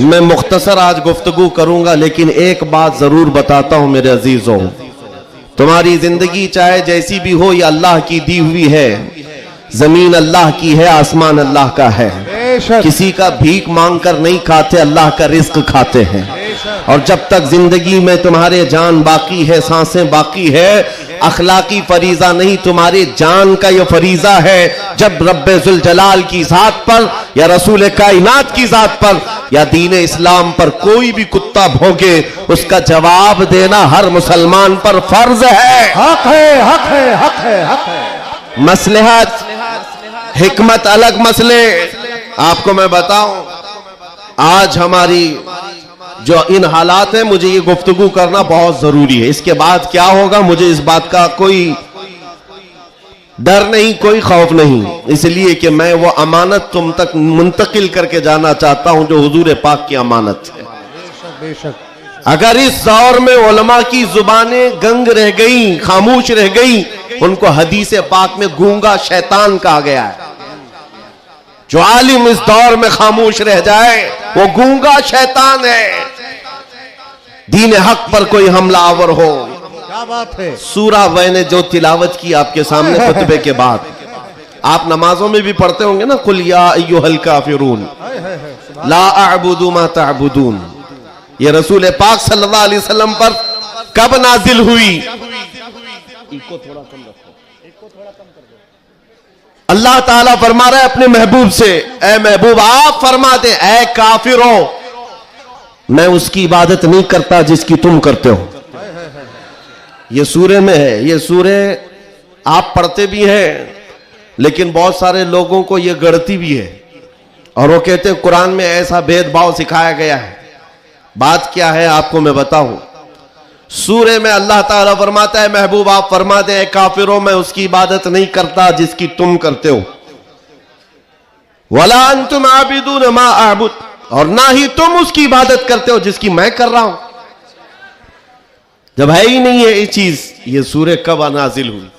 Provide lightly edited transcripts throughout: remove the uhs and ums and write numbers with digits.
मैं मुख्तसर आज गुफ्तगू करूंगा, लेकिन एक बात जरूर बताता हूं मेरे अजीजों, तुम्हारी जिंदगी चाहे जैसी भी हो, ये अल्लाह की दी हुई है। जमीन अल्लाह की है, आसमान अल्लाह का है। किसी का भीख मांग कर नहीं खाते, अल्लाह का रिस्क खाते हैं। और जब तक जिंदगी में तुम्हारे जान बाकी है, सांसें बाकी है, अखलाकी फरीजा नहीं, तुम्हारी जान का यह फरीजा है। जब रब्बे जुल जलाल की जात पर या रसूल कायनात की जात पर या दीन इस्लाम पर कोई भी कुत्ता भौंके, उसका जवाब देना हर मुसलमान पर फर्ज है। हक है, हक है, हक है, हक है। मसलहत हिकमत अलग मसले। आपको मैं बताऊं, आज हमारी जो इन हालात है, मुझे ये गुफ्तगू करना बहुत जरूरी है। इसके बाद क्या होगा मुझे इस बात का कोई डर नहीं, कोई खौफ नहीं, इसलिए कि मैं वो अमानत तुम तक मुंतकिल करके जाना चाहता हूं जो हुजूर पाक की अमानत है। बेशक। अगर इस दौर में उलमा की जुबानें गंग रह गई, खामोश रह गई, उनको हदीस पाक में गूंगा शैतान कहा गया है। जो आलिम इस दौर में खामोश रह जाए वो गूंगा शैतान है। दीन हक पर कोई हमलावर हो, क्या बात है। सूरा मैंने जो तिलावत की आपके सामने खुतबे के बाद, आप नमाजों में भी पढ़ते होंगे ना, कुल या अय्युहल काफिरून ला अअबुदु मा तअबुदून। ये रसूल पाक सल्लल्लाहु अलैहि वसल्लम पर कब नाजिल हुई? इको थोड़ा कम रखो, अल्लाह ताला फरमा रहा है अपने महबूब से, ए महबूब आप फरमा दे, ए काफिरों, मैं उसकी इबादत नहीं करता जिसकी तुम करते हो। ये सूरे में है, ये सूरे आप पढ़ते भी हैं, लेकिन बहुत सारे लोगों को ये गढ़ती भी है और वो कहते हैं कुरान में ऐसा भेदभाव सिखाया गया है। बात क्या है आपको मैं बताऊं। सूरे में अल्लाह ताला फरमाता है महबूब आप फरमा दे, काफिरों मैं उसकी इबादत नहीं करता जिसकी तुम करते हो। वला अंतुम आबिदून मा अअबुद, और ना ही तुम उसकी इबादत करते हो जिसकी मैं कर रहा हूं। जब है ही नहीं है ये चीज, ये सूरे कब नाजिल हुई?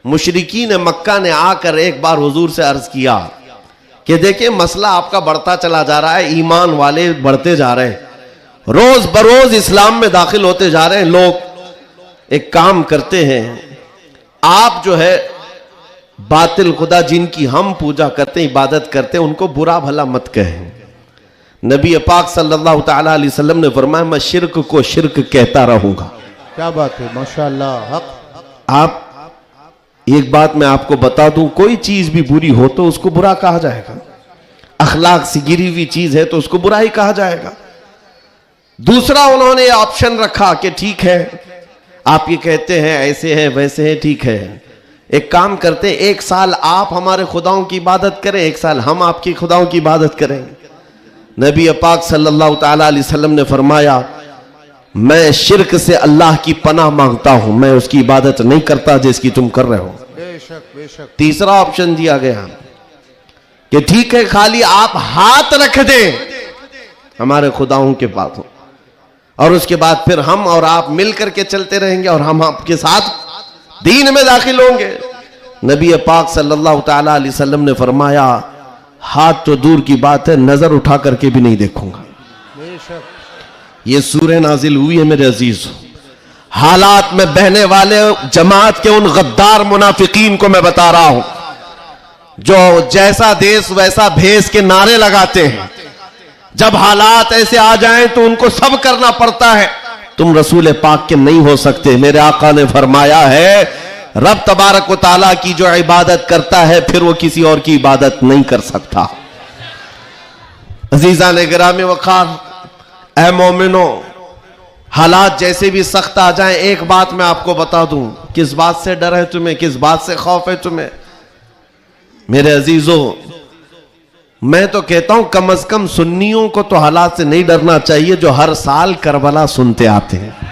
मुशरिकीन मक्का ने आकर एक बार हुजूर से अर्ज किया कि देखिए मसला आपका बढ़ता चला जा रहा है, ईमान वाले बढ़ते जा रहे हैं, रोज बरोज इस्लाम में दाखिल होते जा रहे हैं लोग। एक काम करते हैं, आप जो है बातिल खुदा जिनकी हम पूजा करते हैं, इबादत करते हैं, उनको बुरा भला मत कहें। नबी पाक सल्लल्लाहु ताला अलैहि वसल्लम ने फरमाया मैं शिर्क को शिर्क कहता रहूंगा। क्या बात है, माशाअल्लाह। हक। आप एक बात मैं आपको बता दूं, कोई चीज भी बुरी हो तो उसको बुरा कहा जाएगा। अखलाक से गिरी हुई चीज है तो उसको बुरा ही कहा जाएगा। दूसरा उन्होंने ऑप्शन रखा कि ठीक है आप ये कहते हैं ऐसे है वैसे है, ठीक है एक काम करते, एक साल आप हमारे खुदाओं की इबादत करें, एक साल हम आपकी खुदाओं की इबादत करें। नबी पाक सल्लल्लाहु ताला अलैहि वसल्लम ने फरमाया मैं शिर्क से अल्लाह की पनाह मांगता हूं, मैं उसकी इबादत नहीं करता जिसकी तुम कर रहे हो। बेशक, बेशक। तीसरा ऑप्शन दिया गया कि ठीक है खाली आप हाथ रख दें हमारे खुदाओं के पास हो, और उसके बाद फिर हम और आप मिलकर के चलते रहेंगे और हम आपके साथ दीन में दाखिल होंगे। नबी पाक सल्लल्लाहु ताला अलैहि वसल्लम ने फरमाया हाथ तो दूर की बात है, नजर उठा करके भी नहीं देखूंगा। ये सूरह नाजिल हुई है मेरे अजीज। हालात में बहने वाले जमात के उन गद्दार मुनाफिकीन को मैं बता रहा हूं, जो जैसा देश वैसा भेष के नारे लगाते हैं। जब हालात ऐसे आ जाएं तो उनको सब करना पड़ता है। तुम रसूल पाक के नहीं हो सकते। मेरे आका ने फरमाया है रब तबारक व ताला की जो इबादत करता है फिर वो किसी और की इबादत नहीं कर सकता। अजीजा ने गिरामी वखार, ऐ मोमिनो, हालात जैसे भी सख्त आ जाएं, एक बात मैं आपको बता दूं, किस बात से डर है तुम्हें, किस बात से खौफ है तुम्हें? मेरे अजीजों, मैं तो कहता हूं कम से कम सुन्नियों को तो हालात से नहीं डरना चाहिए जो हर साल करबला सुनते आते हैं।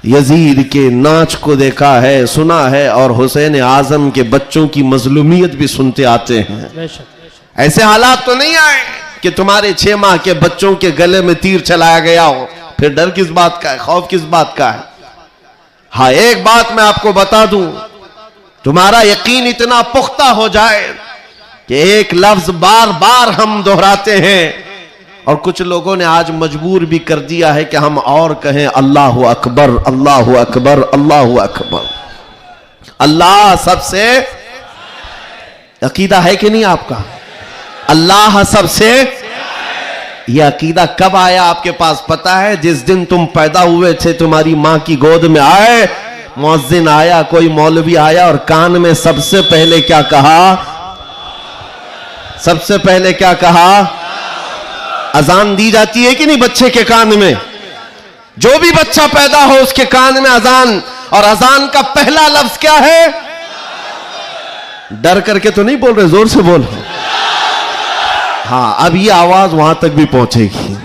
यजीद के नाच को देखा है, सुना है, और हुसैन आजम के बच्चों की मजलूमियत भी सुनते आते हैं। ऐसे हालात तो नहीं आए कि तुम्हारे 6 माह के बच्चों के गले में तीर चलाया गया हो, फिर डर किस बात का है, खौफ किस बात का है? हाँ, एक बात मैं आपको बता दूं, तुम्हारा यकीन इतना पुख्ता हो जाए कि एक लफ्ज बार बार हम दोहराते हैं, और कुछ लोगों ने आज मजबूर भी कर दिया है कि हम और कहें अल्लाहु अकबर, अल्लाहु अकबर, अल्लाहु अकबर। अल्लाह सबसे, अकीदा है कि नहीं आपका? अल्लाह सबसे, यह अकीदा कब आया आपके पास पता है? जिस दिन तुम पैदा हुए थे, तुम्हारी मां की गोद में आए, मुअज्जिन आया, कोई मौलवी आया और कान में सबसे पहले क्या कहा? सबसे पहले क्या कहा? अजान दी जाती है कि नहीं बच्चे के कान में? जो भी बच्चा पैदा हो उसके कान में अजान, और अजान का पहला लफ्ज क्या है? डर करके तो नहीं बोल रहे, जोर से बोल। हाँ, अब ये आवाज वहां तक भी पहुंचेगी।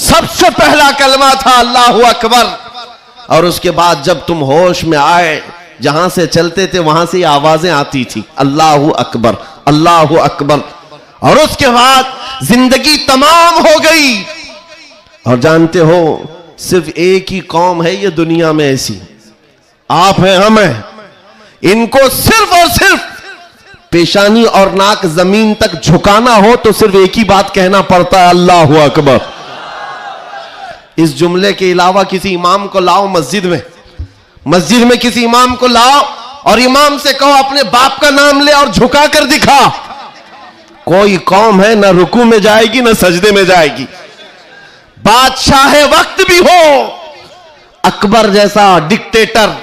सबसे पहला कलमा था अल्लाहु अकबर, और उसके बाद जब तुम होश में आए, जहां से चलते थे वहां से आवाजें आती थी, अल्लाहु अकबर, अल्लाहु अकबर। और उसके बाद जिंदगी तमाम हो गई। और जानते हो, सिर्फ एक ही कौम है ये दुनिया में ऐसी, आप हैं, हम हैं, इनको सिर्फ और सिर्फ पेशानी और नाक जमीन तक झुकाना हो तो सिर्फ एक ही बात कहना पड़ता है, अल्लाहु अकबर। इस जुमले के अलावा किसी इमाम को लाओ मस्जिद में किसी इमाम को लाओ और इमाम से कहो अपने बाप का नाम ले और झुका कर दिखा, कोई कौम है ना रुकू में जाएगी ना सजदे में जाएगी। बादशाह वक्त भी हो, अकबर जैसा डिक्टेटर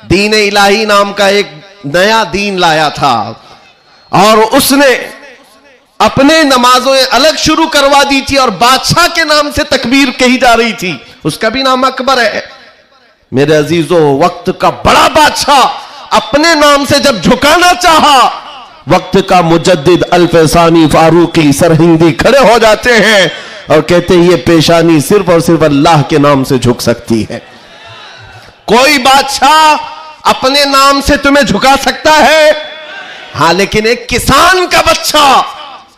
दीन इलाही नाम का एक नया दीन लाया था और उसने अपने नमाजों अलग शुरू करवा दी थी और बादशाह के नाम से तकबीर कही जा रही थी, उसका भी नाम अकबर है। मेरे अजीजों, वक्त का बड़ा बादशाह अपने नाम से जब झुकाना चाहा, वक्त का मुजद्दिद अल्फसानी फारूकी सरहिंदी खड़े हो जाते हैं और कहते हैं ये पेशानी सिर्फ और सिर्फ अल्लाह के नाम से झुक सकती है। कोई बादशाह अपने नाम से तुम्हें झुका सकता है? हां, लेकिन एक किसान का बच्चा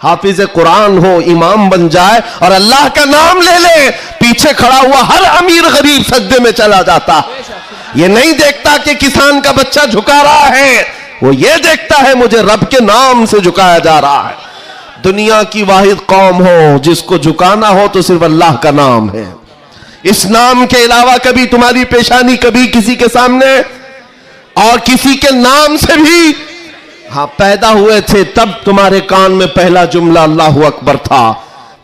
हाफिज कुरान हो, इमाम बन जाए और अल्लाह का नाम ले ले, पीछे खड़ा हुआ हर अमीर गरीब सजदे में चला जाता। ये नहीं देखता कि किसान का बच्चा झुका रहा है, वो ये देखता है मुझे रब के नाम से झुकाया जा रहा है। दुनिया की वाहिद कौम हो जिसको झुकाना हो तो सिर्फ अल्लाह का नाम है। इस नाम के अलावा कभी तुम्हारी पेशानी कभी किसी के सामने और किसी के नाम से भी, हाँ, पैदा हुए थे तब तुम्हारे कान में पहला जुमला अल्लाहु अकबर था।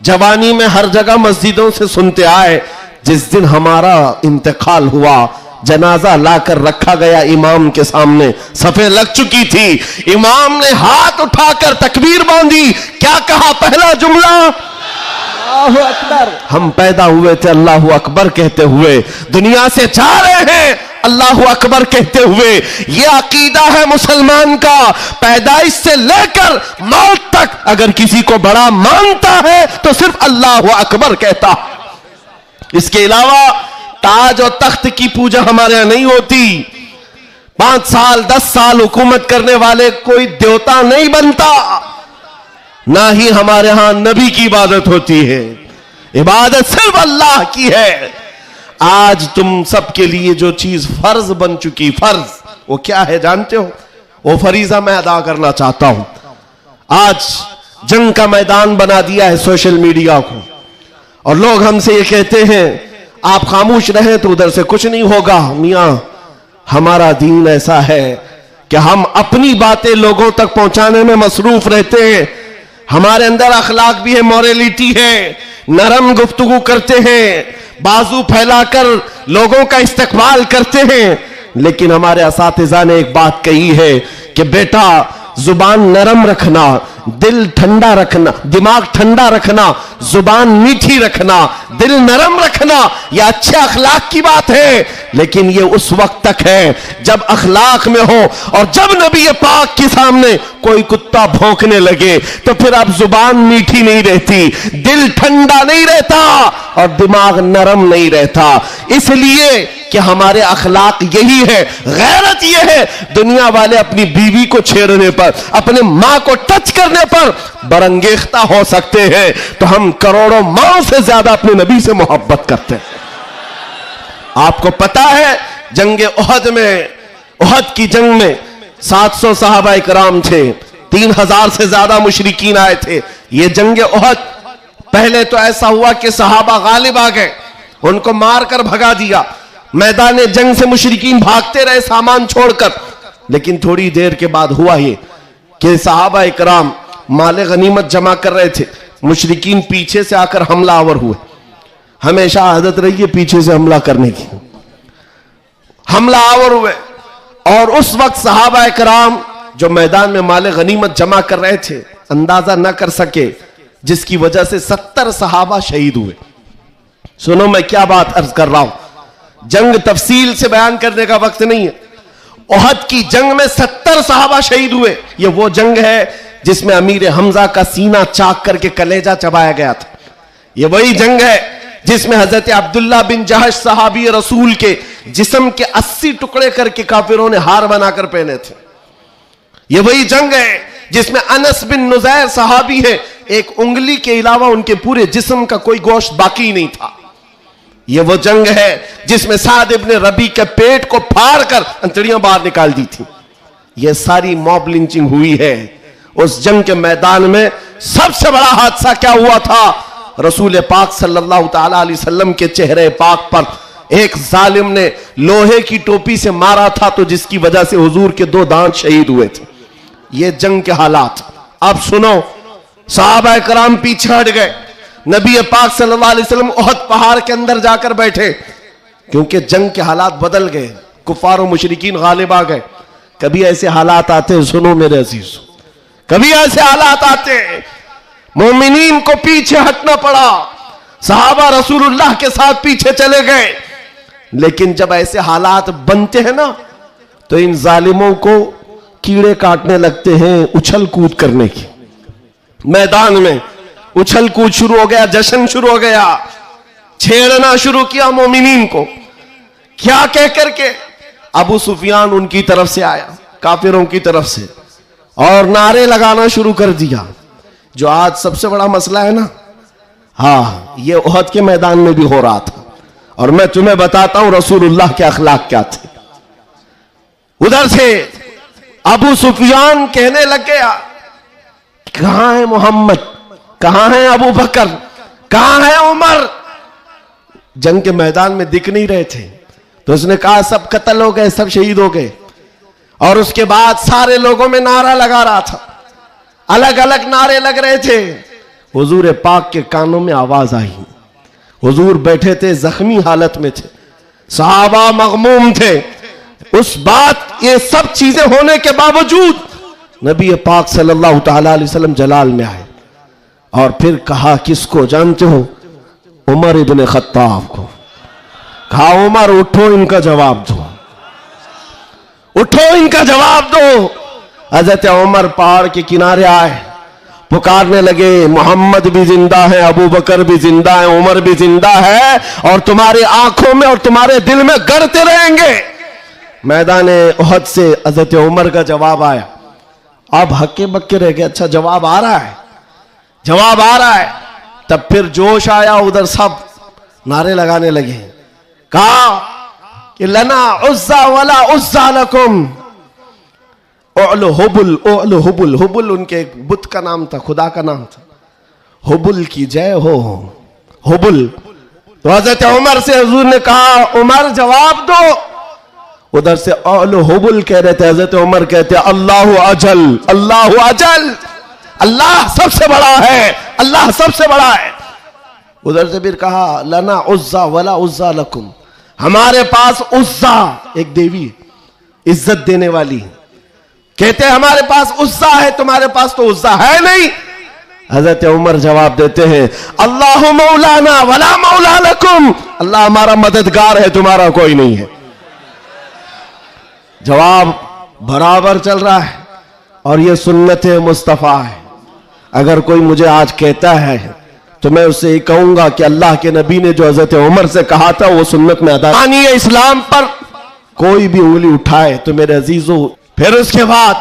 जवानी में हर जगह मस्जिदों से सुनते आए, जिस दिन हमारा इंतकाल हुआ, जनाजा लाकर रखा गया इमाम के सामने, सफे लग चुकी थी, इमाम ने हाथ उठाकर तकबीर बांधी, क्या कहा पहला जुमला? अल्लाहु अकबर। हम पैदा हुए थे अल्लाहु अकबर कहते हुए, दुनिया से जा रहे हैं अल्लाहु अकबर कहते हुए। यह अकीदा है मुसलमान का, पैदाइश से लेकर मौत तक अगर किसी को बड़ा मानता है तो सिर्फ अल्लाहु अकबर कहता। इसके अलावा ताज और तख्त की पूजा हमारे यहां नहीं होती। 5 साल 10 साल हुकूमत करने वाले कोई देवता नहीं बनता, ना ही हमारे यहां नबी की इबादत होती है। इबादत सिर्फ अल्लाह की है। आज तुम सबके लिए जो चीज फर्ज बन चुकी, फर्ज वो क्या है जानते हो? वो फरीजा मैं अदा करना चाहता हूं। आज जंग का मैदान बना दिया है सोशल मीडिया को, और लोग हमसे ये कहते हैं आप खामोश रहे तो उधर से कुछ नहीं होगा। मियां, हमारा दीन ऐसा है कि हम अपनी बातें लोगों तक पहुंचाने में मसरूफ रहते हैं। हमारे अंदर अखलाक भी है, मॉरलिटी है, नरम गुफ्तगू करते हैं, बाजू फैलाकर लोगों का इस्तकबाल करते हैं। लेकिन हमारे असातिज़ा ने एक बात कही है कि बेटा, जुबान नरम रखना, दिल ठंडा रखना, दिमाग ठंडा रखना, जुबान मीठी रखना, दिल नरम रखना, यह अच्छे अखलाक की बात है। लेकिन यह उस वक्त तक है जब अखलाक में हो, और जब नबी पाक के सामने कोई कुत्ता भौंकने लगे तो फिर अब जुबान मीठी नहीं रहती, दिल ठंडा नहीं रहता और दिमाग नरम नहीं रहता। इसलिए कि हमारे अखलाक यही है, गैरत यह है, दुनिया वाले अपनी बीवी को छेड़ने पर, अपने मां को टच करने पर बरंगेख्ता हो सकते हैं, तो हम करोड़ों मां से ज्यादा अपने नबी से मोहब्बत करते हैं। आपको पता है जंग उहद में, उहद की जंग में 700 सहाबा इकराम थे, 3000 से ज्यादा मुशरिकीन आए थे। ये जंग उहद पहले तो ऐसा हुआ कि सहाबा गालिब आ गए, उनको मारकर भगा दिया, मैदान जंग से मुशरिकीन भागते रहे सामान छोड़कर। लेकिन थोड़ी देर के बाद हुआ ये कि सहाबा इकराम माले गनीमत जमा कर रहे थे, मुशरिकीन पीछे से आकर हमलावर हुए। हमेशा आदत रही है पीछे से हमला करने की, हमलावर हुए। और उस वक्त सहाबा इकराम जो मैदान में माले गनीमत जमा कर रहे थे अंदाजा न कर सके, जिसकी वजह से 70 सहाबा शहीद हुए। सुनो मैं क्या बात अर्ज कर रहा हूं, जंग तफसील से बयान करने का वक्त नहीं है। ओहद की जंग में 70 सहाबा शहीद हुए। ये वो जंग है जिसमें अमीर हमजा का सीना चाक करके कलेजा चबाया गया था। ये वही जंग है जिसमें हजरत अब्दुल्ला बिन जहश सहाबी रसूल के जिस्म के 80 टुकड़े करके काफिरों ने हार बनाकर पहने थे। ये वही जंग है जिसमें अनस बिन नुजैर सहाबी है, एक उंगली के अलावा उनके पूरे जिस्म का कोई गोश्त बाकी नहीं था। ये वो जंग है जिसमें साद इब्ने रबी के पेट को फाड़ कर अंतड़ियां बाहर निकाल दी थी। ये सारी मॉब लिंचिंग हुई है। उस जंग के मैदान में सबसे बड़ा हादसा क्या हुआ था, रसूल पाक सल्लल्लाहु ताला अलैहि वसल्लम के चेहरे पाक पर एक जालिम ने लोहे की टोपी से मारा था, तो जिसकी वजह से हुजूर के 2 दांत शहीद हुए थे। ये जंग के हालात। अब सुनो, सहाबा कराम पीछे हट गए, नबी पाक सल्लल्लाहु अलैहि वसल्लम ओहद पहाड़ के अंदर जाकर बैठे, क्योंकि जंग के हालात बदल गए, कुफार और मुशरिकीन गालिब आ गए। कभी ऐसे हालात आते, सुनो मेरे अजीज, कभी ऐसे हालात आते मोमिनीन को पीछे हटना पड़ा, सहाबा रसूलुल्लाह के साथ पीछे चले गए। लेकिन जब ऐसे हालात बनते हैं ना, तो इन जालिमों को कीड़े काटने लगते हैं उछल कूद करने की। मैदान में उछल कूद शुरू हो गया, जश्न शुरू हो गया, छेड़ना शुरू किया मोमिनीन को। क्या कह करके अबू सुफियान उनकी तरफ से आया, काफिरों की तरफ से, और नारे लगाना शुरू कर दिया। जो आज सबसे बड़ा मसला है ना, हाँ, ये ओहद के मैदान में भी हो रहा था। और मैं तुम्हें बताता हूं रसूलुल्लाह के अखलाक क्या थे। उधर से अबू सुफियान कहने लग गया, कहां है मोहम्मद, कहां है अबू बकर, कहां है उमर। जंग के मैदान में दिख नहीं रहे थे, तो उसने कहा सब कत्ल हो गए, सब शहीद हो गए। और उसके बाद सारे लोगों में नारा लगा रहा था, अलग अलग नारे लग रहे थे। हुजूर पाक के कानों में आवाज आई, हुजूर बैठे थे, जख्मी हालत में थे, सहाबा मगमूम थे। उस बात, ये सब चीजें होने के बावजूद नबी पाक सल्लल्लाहु ताला अलैहि वसल्लम जलाल में आए और फिर कहा, किसको जानते हो? उमर इब्ने खत्ताब को। कहा, उमर उठो, इनका जवाब दो, उठो, इनका जवाब दो। हजरत उमर पहाड़ के किनारे आए, पुकारने लगे, मोहम्मद भी जिंदा है, अबू बकर भी जिंदा है, उमर भी जिंदा है, और तुम्हारी आंखों में और तुम्हारे दिल में गड़ते रहेंगे। मैदान ओहद से हजरत उमर का जवाब आया। अब हक्के बक्के रह गए, अच्छा जवाब आ रहा है, जवाब आ रहा है। तब फिर जोश आया, उधर सब नारे लगाने लगे। कहा कि लना उज्जा वला उज्जा लकुम, ओलो हुबुल, ओलो हुबुल। हुबुल उनके एक बुत का नाम था, खुदा का नाम था। हुबुल की जय हो, हुबुल। तो हजरत उमर से हुजूर ने कहा, उमर जवाब दो। उधर से ओलो हुबुल कह रहे थे, हजरत उमर कहते अल्लाह अजल, अल्लाह अजल, अल्लाह सबसे बड़ा है, अल्लाह सबसे बड़ा है। उधर से फिर कहा, लना उज्जा वला उज्जा लकुम, हमारे पास उज्जा एक देवी इज्जत देने वाली, कहते हैं हमारे पास उज्जा है, तुम्हारे पास तो उज्जा है नहीं। हजरत उमर जवाब देते हैं, अल्लाह मौलाना वला मौला लकुम, अल्लाह हमारा मददगार है, तुम्हारा कोई नहीं है। जवाब बराबर चल रहा है, और यह सुन्नत मुस्तफा है। अगर कोई मुझे आज कहता है तो मैं उससे ये कहूंगा कि अल्लाह के नबी ने जो हजरत उमर से कहा था वो सुन्नत में अदा। इस्लाम पर कोई भी उंगली उठाए तो मेरे अजीजों, फिर उसके बाद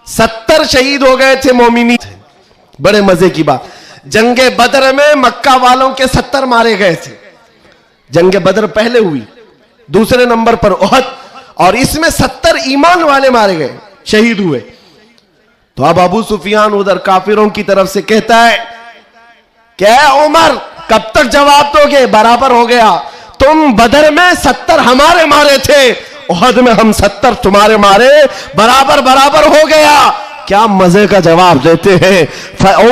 70 शहीद हो गए थे मोमिनी। बड़े मजे की बात, जंगे बदर में मक्का वालों के 70 मारे गए थे। जंगे बदर पहले हुई, दूसरे नंबर पर ओहद, और इसमें 70 ईमान वाले मारे गए, शहीद हुए। तो अब अबू सुफियान उधर काफिरों की तरफ से कहता है क्या उमर कब तक जवाब दोगे? बराबर हो गया। तुम बदर में 70 हमारे मारे थे, उहद में हम 70 तुम्हारे मारे, बराबर बराबर हो गया। क्या मजे का जवाब देते हैं।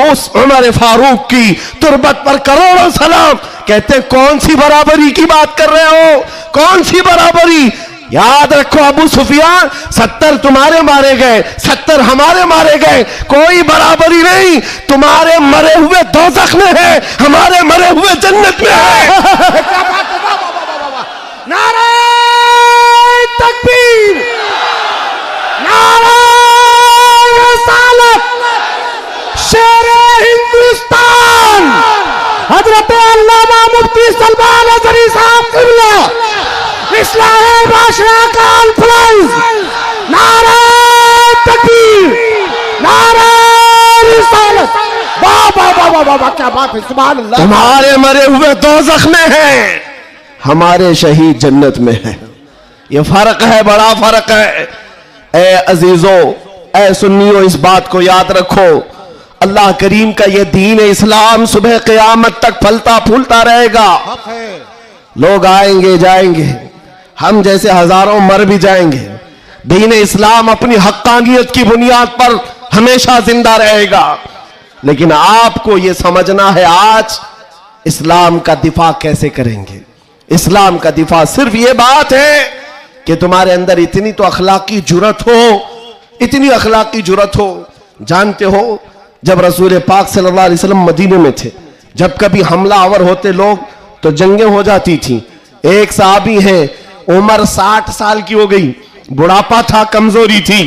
उस उमर फारूक की तुरबत पर करोड़ों सलाम। कहते कौन सी बराबरी की बात कर रहे हो? कौन सी बराबरी? याद रखो अबू सुफियान 70 तुम्हारे मारे गए, 70 हमारे मारे गए, कोई बराबरी नहीं। तुम्हारे मरे हुए दोज़ख में है, हमारे मरे हुए जन्नत में है। क्या बात है, वाह वाह वाह वाह वाह। नारे तकबीर, नारे रिसालत, शेरे हिंदुस्तान हजरत अल्लामा मुफ्ती सलमान अज़हरी साहब क़िबला, इस्लाम बादशाह का अल्फाज, नारे तकबीर, नारे रिसालत, वाह वाह वाह वाह वाह, क्या बात है, सुभान अल्लाह। तुम्हारे मरे हुए दोज़ख में है, हमारे शहीद जन्नत में है। ये फर्क है, बड़ा फर्क है। ए अजीजों, ए सुन्नियों, इस बात को याद रखो। अल्लाह करीम का ये दीन इस्लाम सुबह क़यामत तक फलता फूलता रहेगा। हक है। लोग आएंगे जाएंगे, हम जैसे हजारों मर भी जाएंगे। दीन इस्लाम अपनी हक्कानियत की बुनियाद पर हमेशा जिंदा रहेगा। लेकिन आपको यह समझना है आज इस्लाम का दिफा कैसे करेंगे। इस्लाम का दिफा सिर्फ यह बात है कि तुम्हारे अंदर इतनी तो अखलाकी जुर्रत हो, इतनी अखलाकी जुर्रत हो। जानते हो जब रसूल पाक सल्लल्लाहु अलैहि वसल्लम मदीने में थे, जब कभी हमला आवर होते लोग तो जंगें हो जाती थी। एक साहबी है, उम्र 60 साल की हो गई, बुढ़ापा था, कमजोरी थी।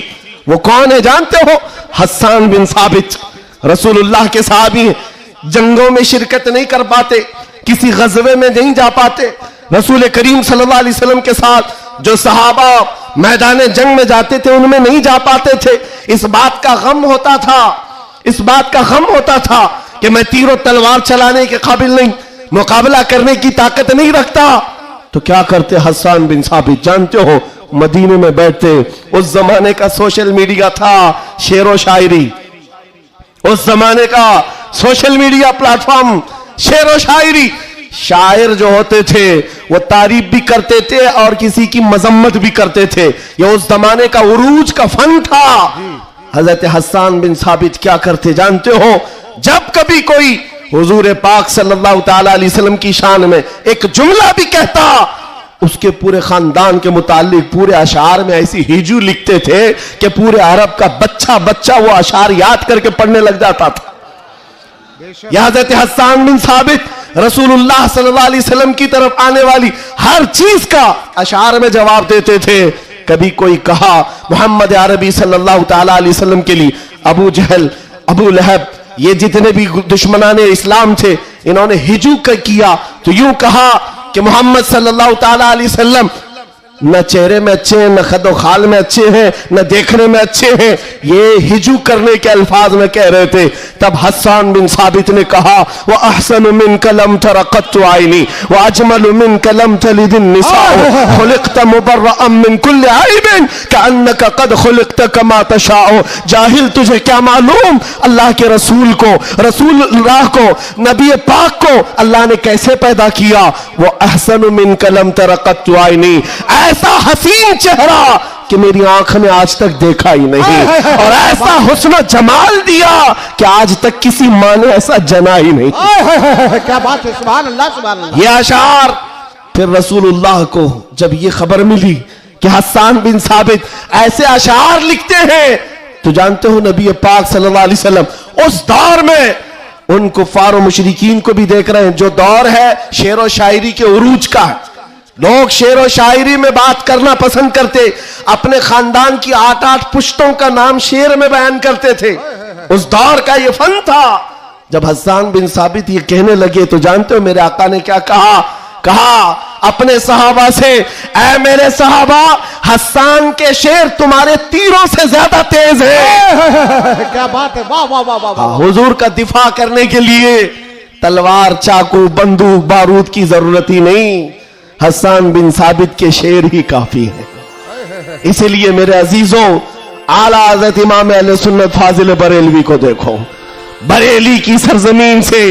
वो कौन है जानते हो? हस्सान बिन साबित, रसूलुल्लाह के साहबी हैं। जंगों में शिरकत नहीं कर पाते, किसी गज़वे में नहीं जा पाते। रसूल करीम सल्लल्लाहु अलैहि वसल्लम के साथ जो सहाबा मैदान जंग में जाते थे उनमें नहीं जा पाते थे। इस बात का गम होता था, इस बात का गम होता था कि मैं तीरों तलवार चलाने के काबिल नहीं, मुकाबला करने की ताकत नहीं रखता। तो क्या करते हस्सान बिन साबित? जानते हो मदीने में बैठते। उस जमाने का सोशल मीडिया था, शेरो शायरी। उस जमाने का सोशल मीडिया प्लेटफॉर्म, शेरो शायरी। शायर जो होते थे वो तारीफ भी करते थे और किसी की मजम्मत भी करते थे। ये उस जमाने का उरूज का फन था। हजरत हस्सान बिन साबित क्या करते जानते हो? जब कभी कोई हुजूर पाक सल्लल्लाहु ताला अलैहि वसल्लम की शान में एक जुमला भी कहता, उसके पूरे खानदान के मुतालिक पूरे अशार में ऐसी हिजू लिखते थे कि पूरे अरब का बच्चा बच्चा वो अशार याद करके पढ़ने लग जाता था। हजरत हस्सान बिन साबित रसूलुल्लाह सल्लल्लाहु अलैहि वसल्लम की तरफ आने वाली हर चीज का अशार में जवाब देते थे। कभी कोई कहा मोहम्मद अरबी सल्लल्लाहु ताला अलैहि वसल्लम के लिए अबू जहल, अबू लहब, ये जितने भी दुश्मनाने इस्लाम थे, इन्होंने हिजू किया तो यूं कहा कि मोहम्मद सल्लल्लाहु ताला अलैहि वसल्लम न चेहरे में अच्छे हैं, न खदो खाल में अच्छे हैं, न देखने में अच्छे हैं। ये हिजू करने के अल्फाज में कह रहे थे। तब हस्सान बिन साबित ने कहा वह अहसन मिन कलम तरक़त्तु आइनी व अजमल मिन कलम तलिदिन निसाअ खुलिक़त मुबर्रअन मिन कुल्लि आइबिन कअन्नका क़द खुलिक़त कमा तशाअ। जाहिल, तुझे क्या मालूम अल्लाह के रसूल को, रसूलुल्लाह को, नबी पाक को अल्लाह ने कैसे पैदा किया। वो अहसन मिन कलम तरक़त्तु आइनी, ऐसा हसीन चेहरा कि मेरी आंख ने आज तक देखा ही नहीं, और ऐसा हुस्न जमाल दिया कि आज तक किसी माँ ने ऐसा जना ही नहीं। क्या बात है, सुभान अल्लाह सुभान अल्लाह। ये अशार फिर रसूलुल्लाह को जब ये खबर मिली कि हस्सान बिन साबित ऐसे अशार लिखते हैं, तो जानते हो नबी पाक सल्लल्लाहु अलैहि वसल्लम उस दौर में उन कुफ्फार और मुशरिकीन को भी देख रहे हैं। जो दौर है शेर और शायरी के उरूज का है, लोग शेर और शायरी में बात करना पसंद करते, अपने खानदान की 8-8 पुश्तों का नाम शेर में बयान करते थे। उस दौर का ये फन था। जब हस्सान बिन साबित ये कहने लगे तो जानते हो मेरे आका ने क्या कहा? कहा अपने सहाबा से, ऐ मेरे सहाबा, हस्सान के शेर तुम्हारे तीरों से ज्यादा तेज है। क्या बात है, वाह वाह वाह वाह। हुजूर का दिफा करने के लिए तलवार, चाकू, बंदूक, बारूद की जरूरत ही नहीं, हस्सान बिन साबित के शेर ही काफी है। इसलिए मेरे अजीजों, आला हज़रत इमाम अहले सुन्नत फाजिल बरेलवी को देखो। बरेली की सरजमीन से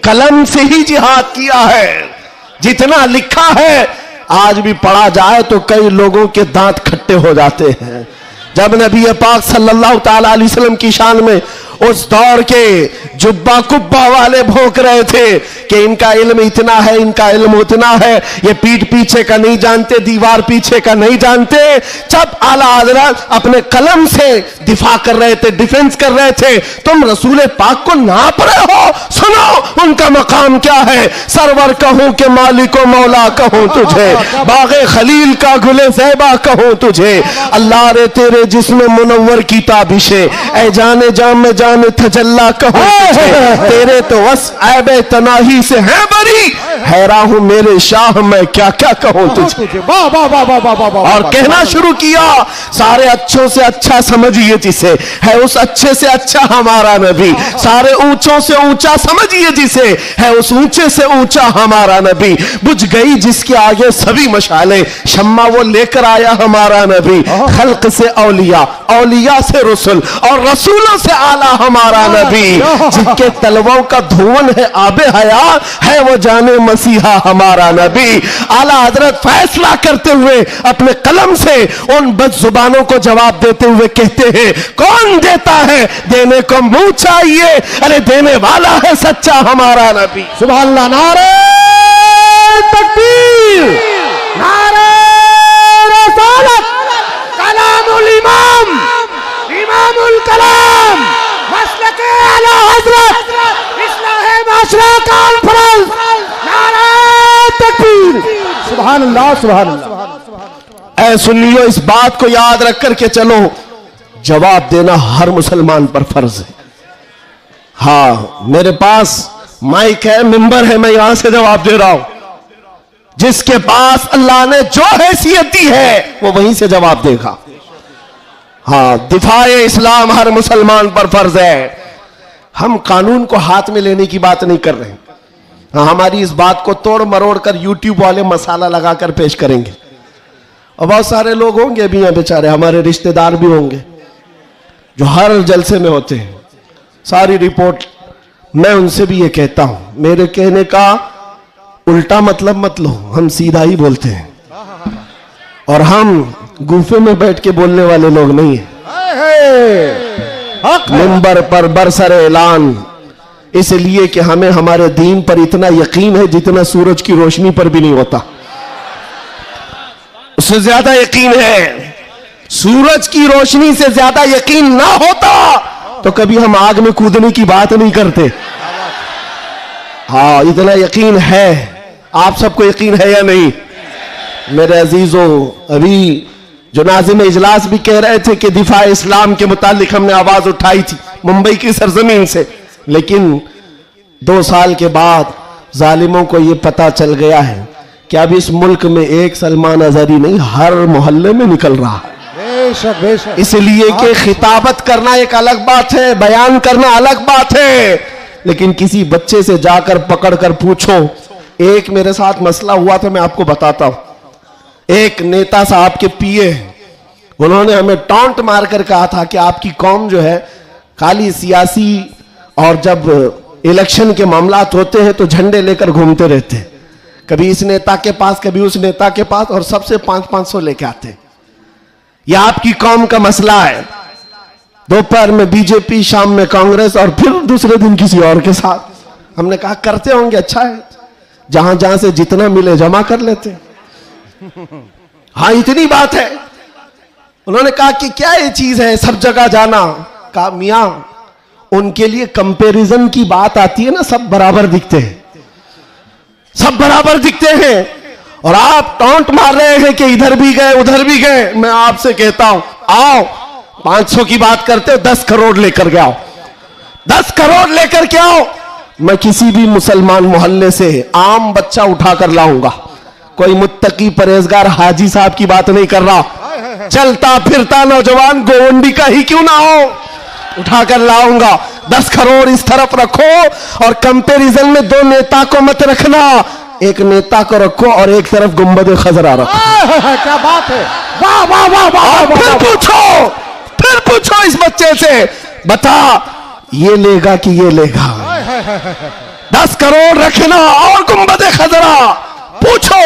कलम से ही जिहाद किया है। जितना लिखा है आज भी पढ़ा जाए तो कई लोगों के दांत खट्टे हो जाते हैं। जब नबी पाक सल्लल्लाहु ताला अलैहि वसल्लम की शान में उस दौर के जुब्बा कुब्बा वाले भौंक रहे थे कि इनका इल्म इतना है, इनका इल्म उतना है, ये पीठ पीछे का नहीं जानते, दीवार पीछे का नहीं जानते। जब आला हज़रत अपने कलम से दिफा कर रहे थे, डिफेंस कर रहे थे, तुम रसूल पाक को नाप रहे हो। सुनो उनका मकाम क्या है। सरवर कहूं कि मालिको मौला कहूं तुझे, बागे खलील का गुले ज़ैबा कहूं तुझे, अल्लाह रे तेरे जिस्म मुनव्वर की ताबिशे, ऐ जाने जाम में जाने तजल्ला कहूं तुझे, तेरे तो वस ऐबे तनाही से है बरी, हैरान हूं मेरे शाह मैं क्या क्या कहूं तुझे। और कहना शुरू किया सारे अच्छों से अच्छा समझिए जिसे, है उस अच्छे से अच्छा हमारा नबी। सारे ऊंचों से ऊंचा समझिए जिसे, है उस ऊंचे से ऊंचा हमारा नबी। बुझ गई जिसके आगे सभी मशाले, शम्मा वो लेकर आया हमारा नबी। खल्क से औलिया, औलिया से रसूल, और रसूलों से आला हमारा नबी। जिनके तलवों का धुवन है आबे हया, है वो जाने मसीहा हमारा नबी। आला हजरत फैसला करते हुए अपने कलम से उन बदजुबानों को जवाब देते हुए कहते हैं, कौन देता है देने को मुंह चाहिए, अरे देने वाला है सच्चा हमारा नबी। सुभान अल्लाह। नारे तकबीर, नारे रसालत, कलामुल इमाम, इमामुल कलाम, मसलके आला हजरत, इस्लाहे माशरा कॉन्फ्रेंस, नारे तकबीर। सुभान अल्लाह, सुभान अल्लाह। ऐ सुन्नियों, इस बात को याद रख करके चलो, जवाब देना हर मुसलमान पर फर्ज है। हाँ, मेरे पास माइक है, मिंबर है, मैं यहां से जवाब दे रहा हूं। जिसके पास अल्लाह ने जो हैसियत दी है वो वहीं से जवाब देगा। हाँ, दिफाए इस्लाम हर मुसलमान पर फर्ज है। हम कानून को हाथ में लेने की बात नहीं कर रहे हैं। हाँ, हमारी इस बात को तोड़ मरोड़ कर यूट्यूब वाले मसाला लगाकर पेश करेंगे, और बहुत सारे लोग होंगे भी यहाँ बेचारे, हमारे रिश्तेदार भी होंगे जो हर जलसे में होते हैं, सारी रिपोर्ट। मैं उनसे भी ये कहता हूं, मेरे कहने का उल्टा मतलब मत लो, हम सीधा ही बोलते हैं, और हम गुफे में बैठ के बोलने वाले लोग नहीं है। मिंबर पर बरसरे ऐलान, इसलिए कि हमें हमारे दीन पर इतना यकीन है जितना सूरज की रोशनी पर भी नहीं होता, उससे ज्यादा यकीन है। सूरज की रोशनी से ज्यादा यकीन ना होता तो कभी हम आग में कूदने की बात नहीं करते। हाँ, इतना यकीन है। आप सबको यकीन है या नहीं मेरे अजीजों? अभी जो नाज़िम इजलास भी कह रहे थे कि दिफा इस्लाम के मुतालिक हमने आवाज उठाई थी मुंबई की सरजमीन से, लेकिन 2 साल के बाद जालिमों को यह पता चल गया है कि अब इस मुल्क में एक सलमान अजहरी नहीं, हर मोहल्ले में निकल रहा है। बेशक बेशक। इसलिए कि खिताबत करना एक अलग बात है, बयान करना अलग बात है, लेकिन किसी बच्चे से जाकर पकड़कर पूछो। एक मेरे साथ मसला हुआ था, मैं आपको बताता हूं। एक नेता साहब के पीए, उन्होंने हमें टॉन्ट मारकर कहा था कि आपकी कौम जो है खाली सियासी, और जब इलेक्शन के मामलात होते हैं तो झंडे लेकर घूमते रहते हैं, कभी इस नेता के पास कभी उस नेता के पास, और सबसे 500-500 लेके आते हैं। यह आपकी कौम का मसला है। दोपहर में बीजेपी, शाम में कांग्रेस, और फिर दूसरे दिन किसी और के साथ। हमने कहा करते होंगे, अच्छा है, जहां जहां से जितना मिले जमा कर लेते हैं। हाँ, इतनी बात है। उन्होंने कहा कि क्या ये चीज है सब जगह जाना? कहा मियां, उनके लिए कंपैरिजन की बात आती है ना, सब बराबर दिखते हैं, सब बराबर दिखते हैं, और आप टॉन्ट मार रहे हैं कि इधर भी गए उधर भी गए। मैं आपसे कहता हूं, आओ 500 की बात करते हो, 10 करोड़ लेकर के आओ, 10 करोड़ लेकर के आओ। मैं किसी भी मुसलमान मोहल्ले से आम बच्चा उठाकर लाऊंगा, कोई मुत्तकी परहेजगार हाजी साहब की बात नहीं कर रहा, चलता फिरता नौजवान गोवंडी का ही क्यों ना हो, उठाकर लाऊंगा। 10 करोड़ इस तरफ रखो, और कंपैरिजन में 2 नेता को मत रखना, एक नेता को रखो और एक तरफ गुंबद खजरा रखो। क्या बात है, वाह वाह वाह वाह। फिर पूछो इस बच्चे से, बता ये लेगा कि ये लेगा? 10 करोड़ रखना और गुंबद खजरा पूछो।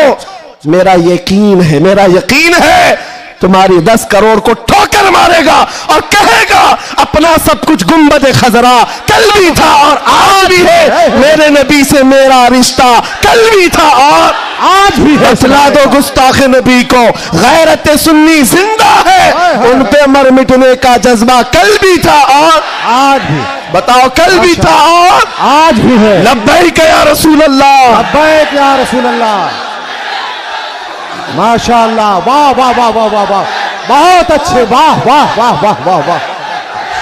मेरा यकीन है तुम्हारी 10 करोड़ को ठोकर मारेगा और कहेगा अपना सब कुछ गुंबद खजरा कल भी था और आज भी है, मेरे नबी से मेरा रिश्ता कल भी था और आज भी है। बतला दो गुस्ताख नबी को गैरत सुन्नी जिंदा है, उन पे मर मिटने का जज्बा कल भी था और आज भी। बताओ कल भी था और आज भी है। लब्बैक या रसूल अल्लाह, लब्बैक या रसूल अल्लाह। माशाअल्लाह, वाह वाह वाह वाह वाह वाह, बहुत अच्छे, वाह वाह वाह वाह वाह वाह,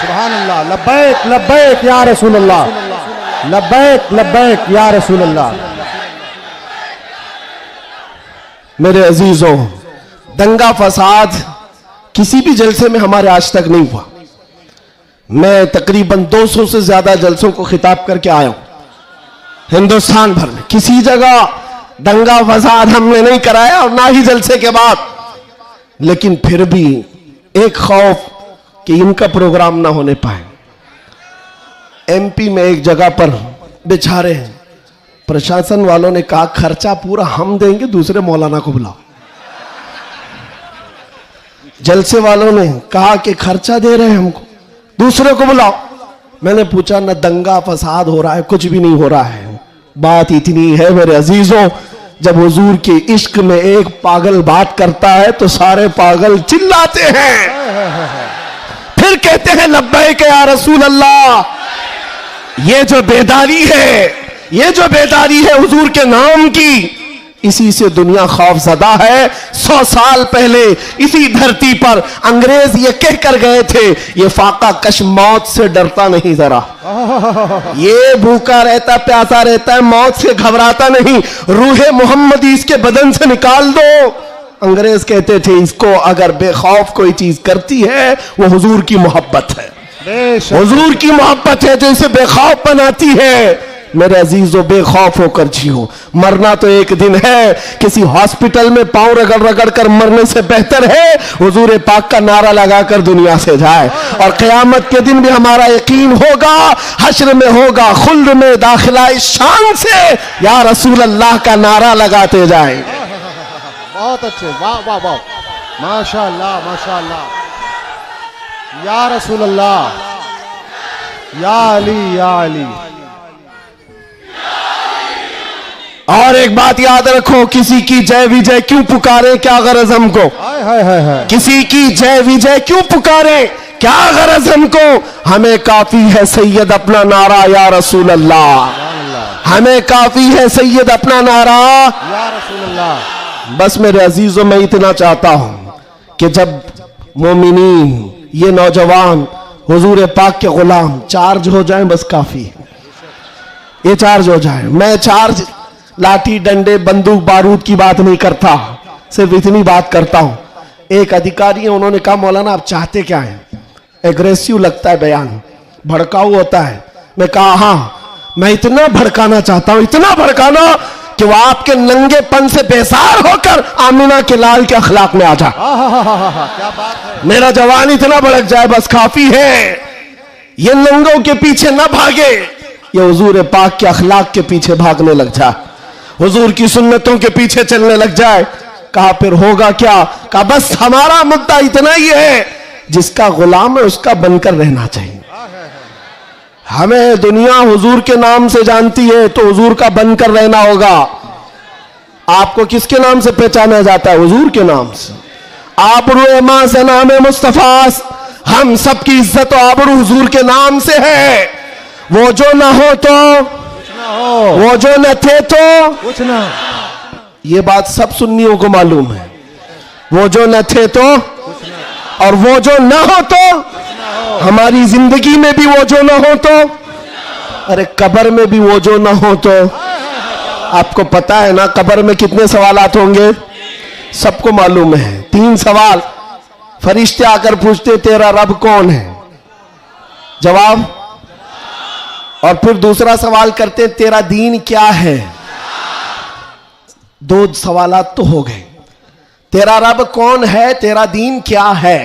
सुभान अल्लाह। लब्बैक लब्बैक या रसूल अल्लाह, लब्बैक लब्बैक या रसूल अल्लाह। मेरे अजीजों, दंगा फसाद किसी भी जलसे में हमारे आज तक नहीं हुआ। मैं तकरीबन 200 से ज्यादा जलसों को खिताब करके आया हूं हिंदुस्तान भर में, किसी जगह दंगा फसाद हमने नहीं कराया और ना ही जलसे के बाद। लेकिन फिर भी एक खौफ कि इनका प्रोग्राम ना होने पाए। एमपी में एक जगह पर बेचारे प्रशासन वालों ने कहा खर्चा पूरा हम देंगे, दूसरे मौलाना को बुलाओ। जलसे वालों ने कहा कि खर्चा दे रहे हैं हमको, दूसरे को बुलाओ। मैंने पूछा न दंगा फसाद हो रहा है, कुछ भी नहीं हो रहा है। बात इतनी है मेरे अजीजों, जब हुजूर के इश्क में एक पागल बात करता है तो सारे पागल चिल्लाते हैं, फिर कहते हैं लब्बैक या रसूल अल्लाह। ये जो बेदारी है हुजूर के नाम की, इसी से दुनिया खौफजदा है। 100 साल पहले इसी धरती पर अंग्रेज ये कह कर गए थे, ये फाका कश मौत से डरता नहीं, जरा ये भूखा रहता प्यासा रहता है, मौत से घबराता नहीं, रूहे मोहम्मदी इसके बदन से निकाल दो। अंग्रेज कहते थे इसको अगर बेखौफ कोई चीज करती है वो हुजूर की मोहब्बत है, हुजूर की मोहब्बत है जो इसे बेखौफ बनाती है। मेरे अजीजों, बेखौफ होकर जियो, मरना तो एक दिन है। किसी हॉस्पिटल में पांव रगड़ रगड़ कर मरने से बेहतर है हुजूर पाक का नारा लगाकर दुनिया से जाए। और क़यामत के दिन भी हमारा यकीन होगा, हश्र में होगा खुल्द में दाखिला इस शान से या रसूल अल्लाह का नारा लगाते जाए। बहुत अच्छे, वाह वाह वाह, माशाअल्लाह माशाअल्लाह, या रसूल अल्लाह, या अली या अली। और एक बात याद रखो, किसी की जय विजय क्यों पुकारे, क्या गरज हमको? हाय हाय हाय हाय। किसी की जय विजय क्यों पुकारे, क्या गरज हमको? हमें काफी है सैयद अपना नारा या रसूल अल्लाह, हमें काफी है सैयद अपना नारा या रसूल अल्लाह। बस मेरे अजीजों, मैं इतना चाहता हूं कि जब मोमिनीन, ये नौजवान हुजूर पाक के गुलाम चार्ज हो जाएं, बस काफी है, ये चार्ज हो जाए। मैं चार्ज लाठी डंडे बंदूक बारूद की बात नहीं करता, सिर्फ इतनी बात करता हूं। एक अधिकारी है, उन्होंने कहा मौलाना आप चाहते क्या हैं? एग्रेसिव लगता है बयान, भड़काऊ होता है। मैं कहा हाँ, मैं इतना भड़काना चाहता हूं, इतना भड़काना कि वो आपके नंगेपन से बेजार होकर आमिना के लाल के अखलाक में आ जाए। क्या बात है। मेरा जवान इतना भड़क जाए, बस काफी है। ये नंगों के पीछे ना भागे, ये हुजूर पाक के अखलाक के पीछे भागने लग जाए, हुजूर की सुन्नतों के पीछे चलने लग जाए। कहा फिर होगा क्या? कहा बस हमारा मुद्दा इतना ही है, जिसका गुलाम है उसका बनकर रहना चाहिए। हमें दुनिया हुजूर के नाम से जानती है तो हुजूर का बनकर रहना होगा। आपको किसके नाम से पहचाना जाता है? हुजूर के नाम से। आबरू मां से नाम मुस्तफास, हम सबकी इज्जत और आबरू हुजूर के नाम से है। वो जो ना हो तो वो जो न थे तो कुछ ना। ये बात सब सुन्नियों को मालूम है। वो जो न थे तो और वो जो न हो तो, हमारी जिंदगी में भी वो जो न हो तो, अरे कब्र में भी वो जो न हो तो। आपको पता है ना कब्र में कितने सवालात होंगे? सबको मालूम है। 3 सवाल फरिश्ते आकर पूछते तेरा रब कौन है? जवाब। और फिर दूसरा सवाल करते तेरा दीन क्या है? 2 सवालात तो हो गए। तेरा रब कौन है, तेरा दीन क्या है।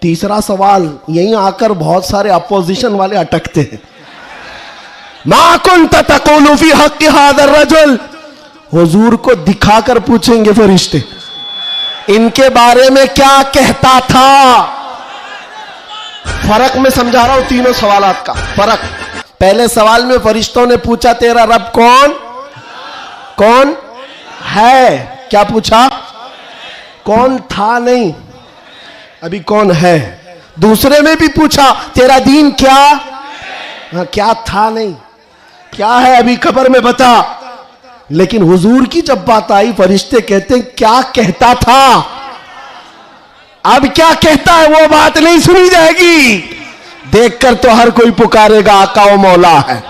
तीसरा सवाल यहीं आकर बहुत सारे अपोजिशन वाले अटकते हैं। मा कुंत तक़ूलु फी हक़्क़ि हाज़ा रजुल, हुजूर को दिखाकर पूछेंगे फरिश्ते इनके बारे में क्या कहता था। फर्क में समझा रहा हूं तीनों सवालात का फर्क। पहले सवाल में फरिश्तों ने पूछा तेरा रब कौन कौन है, क्या पूछा, कौन था नहीं, अभी कौन है। दूसरे में भी पूछा तेरा दीन क्या, हाँ, क्या था नहीं, क्या है अभी कब्र में बता। लेकिन हुजूर की जब बात आई फरिश्ते कहते हैं क्या कहता था, अब क्या कहता है वो बात नहीं सुनी जाएगी। देखकर तो हर कोई पुकारेगा आका व मौला है,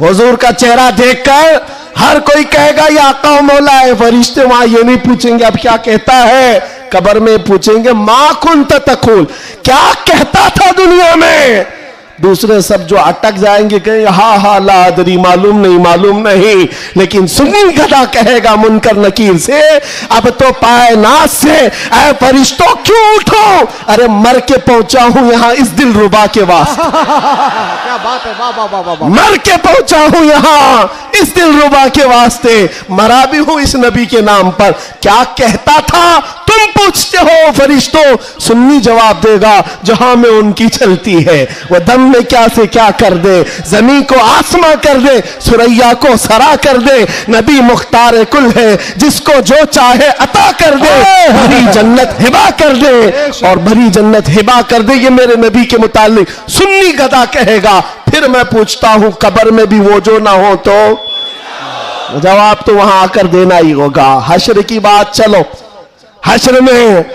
हुजूर का चेहरा देखकर हर कोई कहेगा ये आका व मौला है। फरिश्ते वहां ये नहीं पूछेंगे अब क्या कहता है, कब्र में पूछेंगे मा कुंत तक़ूल, क्या कहता था दुनिया में। दूसरे सब जो अटक जाएंगे कहेंगे हा हा ला अदरी, मालूम नहीं। लेकिन सुन्नी गधा कहेगा मुनकर नकीर से अब तो पाए नाज से ऐ फरिश्तों क्यों उठो, अरे मर के पहुंचा हूं यहां इस दिल रुबा के वास्ते। क्या बात है, वाह वाह वाह वाह। मर के पहुंचा हूं यहां इस दिल रुबा के वास्ते, मरा भी हूं इस नबी के नाम पर। क्या कहता था तुम पूछते हो फरिश्तों, सुन्नी जवाब देगा जहां में उनकी चलती है वह दम में क्या से क्या कर दे, जमीन को आसमां कर दे, सुरैया को सरा कर दे। नबी मुख्तार कुल है जिसको जो चाहे अता कर दे, भरी जन्नत हिबा कर दे और भरी जन्नत हिबा कर दे। ये मेरे नबी के मुतालिक सुन्नी गदा कहेगा। फिर मैं पूछता हूं कब्र में भी वो जो ना हो तो जवाब तो वहां आकर देना ही होगा। हश्र की बात, चलो हश्र में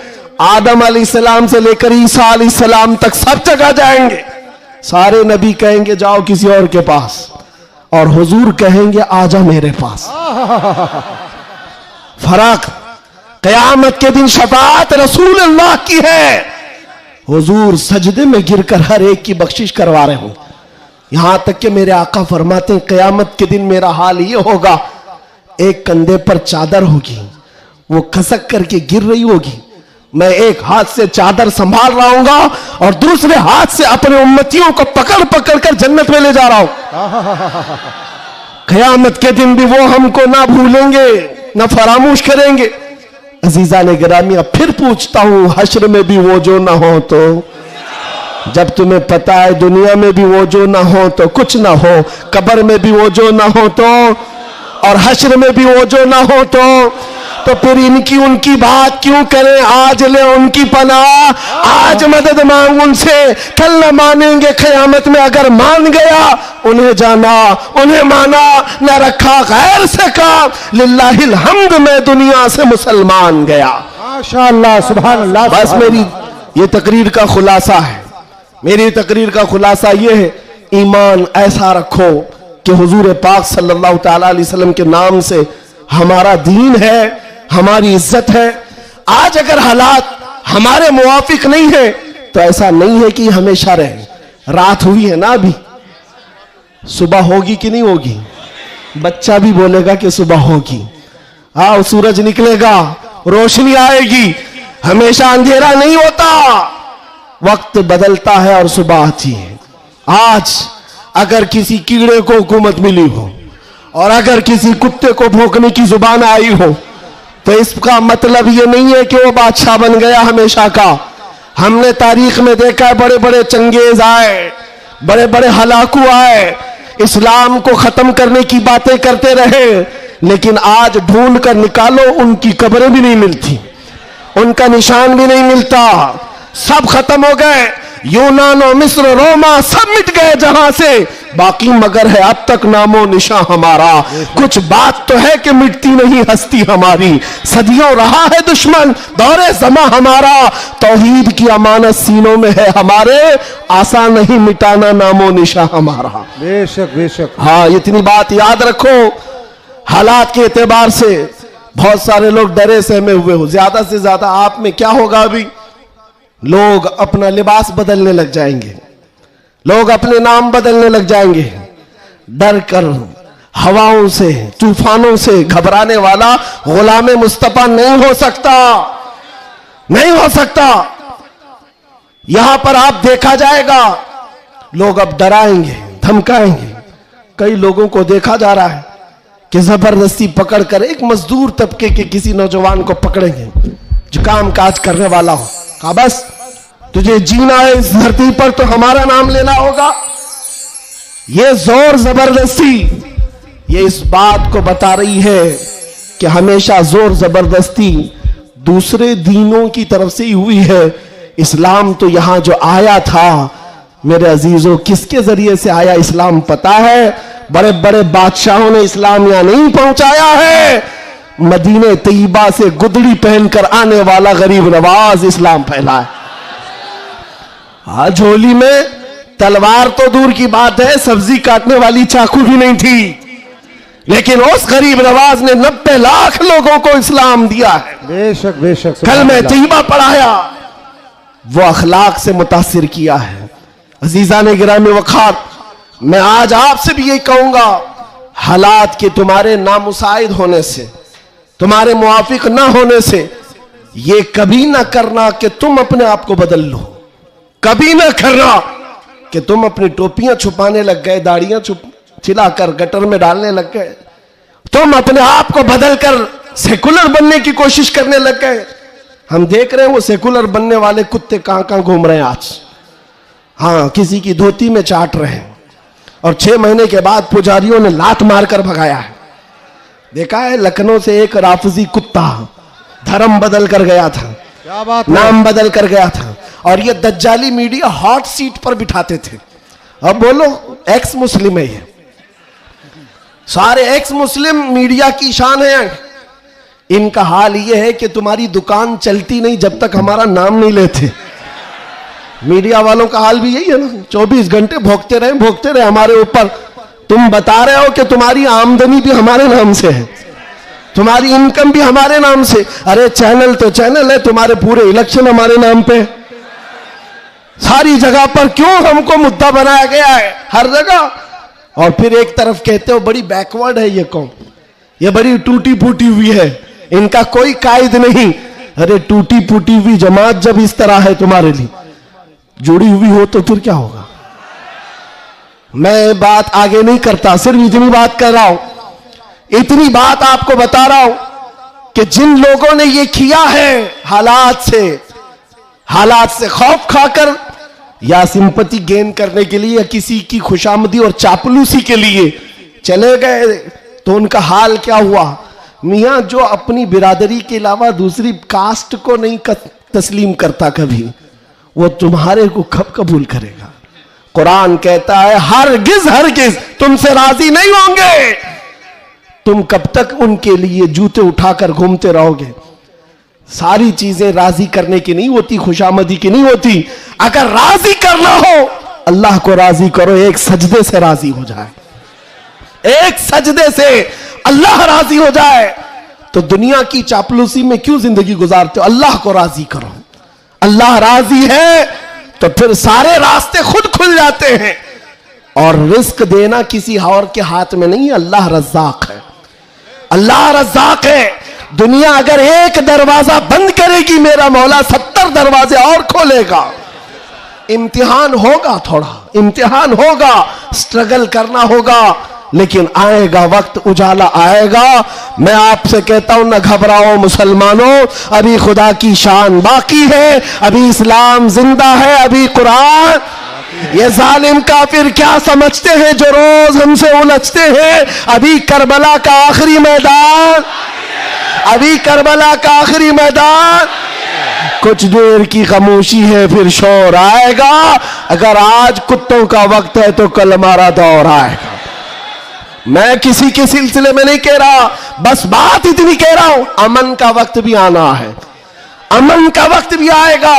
आदम अलैहिस्सलाम से लेकर ईसा अलैहिस्सलाम तक सब जगह जाएंगे। सारे नबी कहेंगे जाओ किसी और के पास, और हुजूर कहेंगे आजा मेरे पास। फर्क, कयामत के दिन शफाअत रसूल अल्लाह की है, हुजूर सजदे में गिरकर हर एक की बख्शिश करवा रहे हों। यहां तक कि मेरे आका फरमाते हैं कयामत के दिन मेरा हाल ये होगा, एक कंधे पर चादर होगी, वो खसक करके गिर रही होगी, मैं एक हाथ से चादर संभाल रहा हूंगा और दूसरे हाथ से अपने उम्मतियों को पकड़ पकड़ कर जन्नत में ले जा रहा हूं। कयामत के दिन भी वो हमको ना भूलेंगे ना फरामोश करेंगे। अजीजा ने गिरामी, अब फिर पूछता हूं हश्र में भी वो जो ना हो तो, जब तुम्हें पता है दुनिया में भी वो जो ना हो तो कुछ ना हो, कब्र में भी वो जो ना हो तो और हश्र में भी वो जो ना हो तो फिर इनकी उनकी बात क्यों करें। आज ले उनकी पनाह, आज मदद मांग उनसे, कल न मानेंगे कयामत में। अगर मान गया उन्हें जाना, उन्हें माना, न रखा गैर से काम, लिल्लाहिल हम्द में दुनिया से मुसलमान गया। माशाअल्लाह, सुभान अल्लाह। बस मेरी ये तकरीर का खुलासा है, मेरी तकरीर का खुलासा ये है, ईमान ऐसा रखो कि हुजूर पाक सल्लल्लाहु तआला अलैहि वसल्लम के नाम से हमारा दीन है, हमारी इज्जत है। आज अगर हालात हमारे मुवाफिक नहीं है तो ऐसा नहीं है कि हमेशा रहे। रात हुई है ना, अभी सुबह होगी कि नहीं होगी, बच्चा भी बोलेगा कि सुबह होगी। हाँ, सूरज निकलेगा, रोशनी आएगी, हमेशा अंधेरा नहीं होता, वक्त बदलता है और सुबह आती है। आज अगर किसी कीड़े को हुकूमत मिली हो और अगर किसी कुत्ते को भौंकने की जुबान आई हो तो इसका मतलब ये नहीं है कि वो बादशाह बन गया हमेशा का। हमने तारीख में देखा है बड़े बड़े चंगेज आए, बड़े बड़े हलाकू आए, इस्लाम को खत्म करने की बातें करते रहे, लेकिन आज ढूंढ कर निकालो उनकी कब्रें भी नहीं मिलती, उनका निशान भी नहीं मिलता, सब खत्म हो गए। यूनान और मिस्र, रोमा सब मिट गए जहां से, बाकी मगर है अब तक नामो निशान हमारा। कुछ बात तो है कि मिटती नहीं हस्ती हमारी, सदियों रहा है दुश्मन दौरे जमा हमारा, तौहीद की अमानत सीनों में है हमारे, आसान नहीं मिटाना नामो निशान हमारा। बेशक बेशक। हाँ, इतनी बात याद रखो। हालात के एतबार से बहुत सारे लोग डरे सहमे हुए हो, ज्यादा से ज्यादा आप में क्या होगा, अभी लोग अपना लिबास बदलने लग जाएंगे, लोग अपने नाम बदलने लग जाएंगे। डर कर हवाओं से, तूफानों से घबराने वाला गुलाम मुस्तफा नहीं हो सकता, नहीं हो सकता। यहां पर आप देखा जाएगा लोग अब डराएंगे, धमकाएंगे, कई लोगों को देखा जा रहा है कि जबरदस्ती पकड़कर एक मजदूर तबके के किसी नौजवान को पकड़ेंगे जो काम काज करने वाला हो, कहा बस तुझे जीना है इस धरती पर तो हमारा नाम लेना होगा। ये जोर जबरदस्ती ये इस बात को बता रही है कि हमेशा जोर जबरदस्ती दूसरे दीनों की तरफ से ही हुई है। इस्लाम तो यहां जो आया था मेरे अजीजों, किसके जरिए से आया इस्लाम पता है? बड़े बड़े बादशाहों ने इस्लाम यहां नहीं पहुंचाया है, मदीने तैयबा से गुदड़ी पहनकर आने वाला गरीब नवाज इस्लाम फैलाया। आज झोली में तलवार तो दूर की बात है, सब्जी काटने वाली चाकू भी नहीं थी, लेकिन उस गरीब नवाज ने 90 लाख लोगों को इस्लाम दिया है। बेशक बेशक कल में तैयबा पढ़ाया, वो अखलाक से मुतासिर किया है। अजीजा ने गिरामी वखार, मैं आज आपसे भी यही कहूंगा, हालात के तुम्हारे नामुसाइद होने से, तुम्हारे मुआफिक ना होने से ये कभी ना करना कि तुम अपने आप को बदल लो। कभी ना करना कि तुम अपनी टोपियां छुपाने लग गए, दाढ़ियां छिलाकर गटर में डालने लग गए, तुम अपने आप को बदलकर सेकुलर बनने की कोशिश करने लग गए। हम देख रहे हैं वो सेकुलर बनने वाले कुत्ते कहां कहां घूम रहे हैं आज। हाँ, किसी की धोती में चाट रहे हैं और 6 महीने के बाद पुजारियों ने लात मारकर भगाया है। देखा है लखनऊ से एक राफजी कुत्ता धर्म बदल कर गया था, क्या बात, नाम बदल कर गया था, और ये दज्जाली मीडिया हॉट सीट पर बिठाते थे। अब बोलो एक्स मुस्लिम है, ये सारे एक्स मुस्लिम मीडिया की शान है। इनका हाल ये है कि तुम्हारी दुकान चलती नहीं जब तक हमारा नाम नहीं लेते। मीडिया वालों का हाल भी यही है ना, 24 घंटे भोगते रहे हमारे ऊपर। तुम बता रहे हो कि तुम्हारी आमदनी भी हमारे नाम से है, तुम्हारी इनकम भी हमारे नाम से। अरे चैनल तो चैनल है, तुम्हारे पूरे इलेक्शन हमारे नाम पे, सारी जगह पर क्यों हमको मुद्दा बनाया गया है हर जगह। और फिर एक तरफ कहते हो बड़ी बैकवर्ड है ये कौम, ये बड़ी टूटी फूटी हुई है, इनका कोई कायद नहीं। अरे टूटी फूटी हुई जमात जब इस तरह है तुम्हारे लिए जुड़ी हुई हो तो फिर क्या होगा। मैं बात आगे नहीं करता, सिर्फ इतनी बात कर रहा हूं, इतनी बात आपको बता रहा हूं कि जिन लोगों ने ये किया है हालात से खौफ खाकर या सिंपैथी गेन करने के लिए या किसी की खुशामदी और चापलूसी के लिए चले गए, तो उनका हाल क्या हुआ। मियां जो अपनी बिरादरी के अलावा दूसरी कास्ट को नहीं तस्लीम करता कभी, वो तुम्हारे को कब कबूल करेगा। कुरान कहता है हरगिज तुमसे राजी नहीं होंगे। तुम कब तक उनके लिए जूते उठाकर घूमते रहोगे। सारी चीजें राजी करने की नहीं होती, खुशामदी की नहीं होती। अगर राजी करना हो अल्लाह को राजी करो, एक सजदे से राजी हो जाए, एक सजदे से अल्लाह राजी हो जाए। तो दुनिया की चापलूसी में क्यों जिंदगी गुजारते हो। अल्लाह को राजी करो, अल्लाह राजी है तो फिर सारे रास्ते खुद खुल जाते हैं। और रिस्क देना किसी और के हाथ में नहीं, अल्लाह रज़्ज़ाक़ है, अल्लाह रज़्ज़ाक़ है। दुनिया अगर एक दरवाजा बंद करेगी, मेरा मौला 70 दरवाजे और खोलेगा। इम्तिहान होगा, थोड़ा इम्तिहान होगा, स्ट्रगल करना होगा, लेकिन आएगा वक्त, उजाला आएगा। मैं आपसे कहता हूं, न घबराओ मुसलमानों, अभी खुदा की शान बाकी है, अभी इस्लाम जिंदा है, अभी कुरान। ये जालिम काफिर क्या समझते हैं जो रोज हमसे उलझते हैं। अभी करबला का आखिरी मैदान, अभी करबला का आखिरी मैदान। कुछ देर की खामोशी है, फिर शोर आएगा। अगर आज कुत्तों का वक्त है तो कल हमारा दौर आएगा। मैं किसी के सिलसिले में नहीं कह रहा, बस बात इतनी कह रहा हूं, अमन का वक्त भी आना है, अमन का वक्त भी आएगा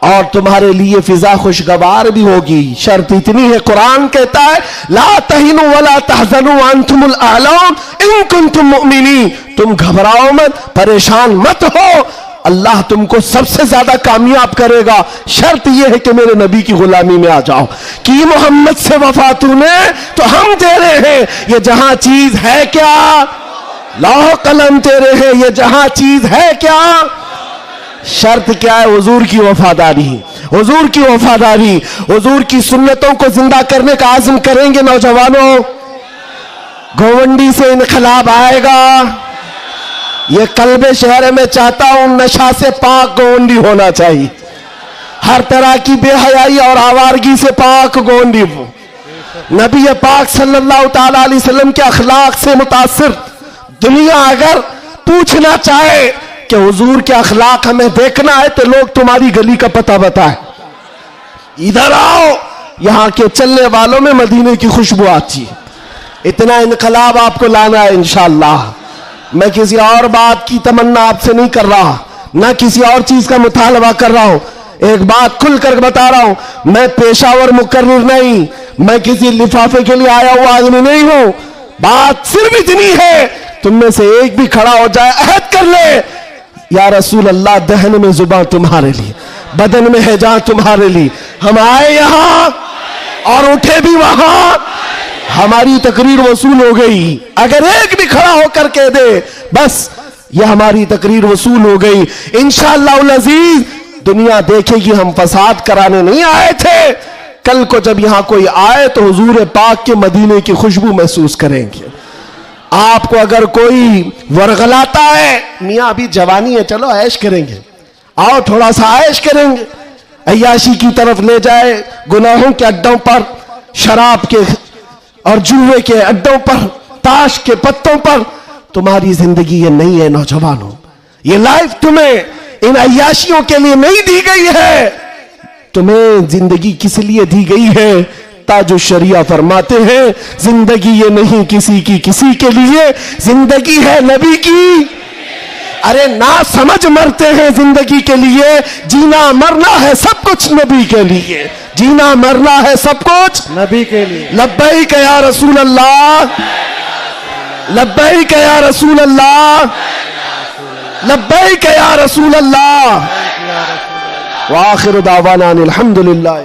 और तुम्हारे लिए फिजा खुशगवार भी होगी। शर्त इतनी है, कुरान कहता है ला तहिनु वला तहज़नु अंतुमुल आलौन इन कुंतुम मुमिनीन। तुम घबराओ मत, परेशान मत हो, अल्लाह तुमको सबसे ज्यादा कामयाब करेगा। शर्त यह है कि मेरे नबी की गुलामी में आ जाओ। कि मोहम्मद से वफा तूने तो हम तेरे हैं, ये जहां चीज है क्या, लौह कलम तेरे हैं, ये जहां चीज है क्या। शर्त क्या है, हुजूर की वफादारी, हुजूर की वफादारी, हुजूर की सुन्नतों को जिंदा करने का आज़म करेंगे नौजवानों। गोवंडी से इनकलाब आएगा। ये कल्बे शहर में चाहता हूं नशा से पाक गोवंडी होना चाहिए, हर तरह की बेहयाई और आवारगी से पाक गोवंडी हो। नबी पाक सल्लल्लाहु ताला अलैहि वसल्लम के अखलाक से मुतासिर दुनिया अगर पूछना चाहे कि हुजूर के अखलाक हमें देखना है तो लोग तुम्हारी गली का पता बताए, इधर आओ, यहां के चलने वालों में मदीने की खुशबू आती है। इतना इनकलाब आपको लाना है इंशाअल्लाह। मैं किसी और बात की तमन्ना आपसे नहीं कर रहा, ना किसी और चीज का मुतालबा कर रहा हूं। एक बात खुलकर बता रहा हूं, मैं पेशावर मुकर्रिर नहीं, मैं किसी लिफाफे के लिए आया हुआ आदमी नहीं हूं। बात सिर्फ इतनी है, तुम में से एक भी खड़ा हो जाए, अहद कर ले, या रसूल अल्लाह, दहन में जुबान तुम्हारे लिए, बदन में है जान तुम्हारे लिए। हम आए यहां और उठे भी वहां, हमारी तकरीर वसूल हो गई। अगर एक भी खड़ा होकर कह दे बस ये हमारी तकरीर वसूल हो गई, इंशाअल्लाह अजीज दुनिया देखेगी हम फसाद कराने नहीं आए थे। कल को जब यहां कोई आए तो हुजूर पाक के मदीने की खुशबू महसूस करेंगे। आपको अगर कोई वरगलाता है, मियां अभी जवानी है, चलो ऐश करेंगे, आओ थोड़ा सा ऐश करेंगे, अय्याशी की तरफ ले जाए, गुनाहों के अड्डों पर, शराब के और जुए के अड्डों पर, ताश के पत्तों पर, तुम्हारी जिंदगी ये नहीं है नौजवानों। ये लाइफ तुम्हें इन अय्याशियों के लिए नहीं दी गई है, तुम्हें जिंदगी किस लिए दी गई है? ताजो शरिया फरमाते हैं जिंदगी ये नहीं किसी की किसी के लिए, जिंदगी है नबी की। अरे ना समझ मरते हैं जिंदगी के लिए, जीना मरना है सब कुछ नबी के लिए, जीना मरना है सब कुछ नबी के लिए। लब्बैक या रसूल अल्लाह, लब्बैक या रसूल अल्लाह, लब्बैक या रसूल अल्लाह। व आखिर दावाना अनिल हम्दुलिल्लाह।